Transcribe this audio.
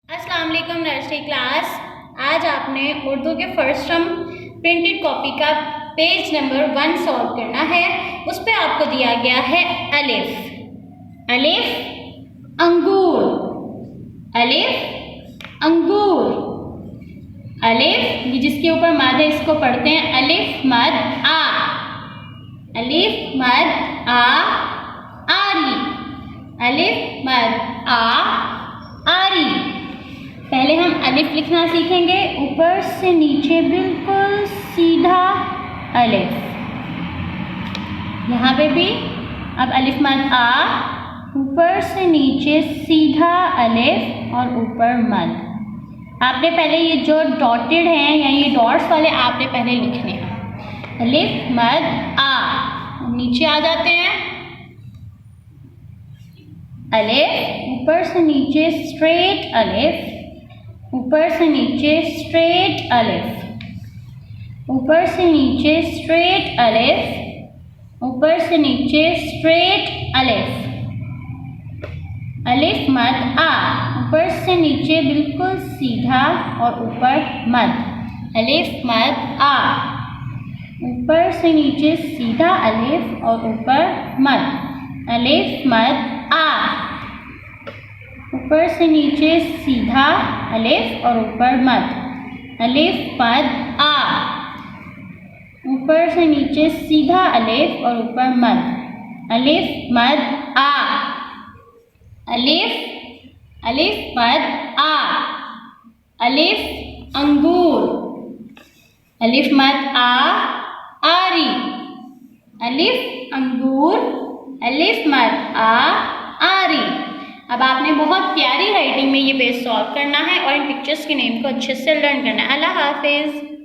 अस्सलाम वालेकुम nursery class. आज आपने उर्दू के फर्स्ट टर्म प्रिंटेड कॉपी का पेज नंबर 1 सॉल्व करना है। उस पर आपको दिया गया है अलिफ। अलिफ अंगूर, अलिफ अंगूर। अलिफ ये जिसके ऊपर मद है इसको पढ़ते हैं अलिफ मद आ, अलिफ मद आ आरी, अलिफ मद आ आरी। पहले हम अलिफ लिखना सीखेंगे, ऊपर से नीचे बिल्कुल सीधा अलिफ। यहाँ पे भी अब अलिफ मद आ, ऊपर से नीचे सीधा अलिफ और ऊपर मद। आपने पहले ये जो डॉटेड हैं या ये डॉट्स वाले आपने पहले लिखने हैं। अलिफ मद आ, नीचे आ जाते हैं अलिफ, ऊपर से नीचे स्ट्रेट अलिफ, ऊपर से नीचे स्ट्रेट अलिफ, ऊपर से नीचे स्ट्रेट अलिफ, ऊपर से नीचे स्ट्रेट अलिफ। अलिफ मद आ, ऊपर से नीचे बिल्कुल सीधा और ऊपर मद। अलिफ मद आ, ऊपर से नीचे सीधा अलिफ और ऊपर मद। अलिफ मद आ, ऊपर से नीचे सीधा अलिफ और ऊपर मद। अलिफ मद आ, ऊपर से नीचे सीधा अलिफ और ऊपर मद। अलिफ मद आ, अलिफ, अलिफ मद आ। अलिफ अंगूर, अलिफ मद आ आरी, अलिफ अंगूर, अलिफ मद आ आरी। अब आपने बहुत प्यारी राइटिंग में ये पेज सॉल्व करना है और इन पिक्चर्स के नेम को अच्छे से लर्न करना है। अल्लाह हाफिज़।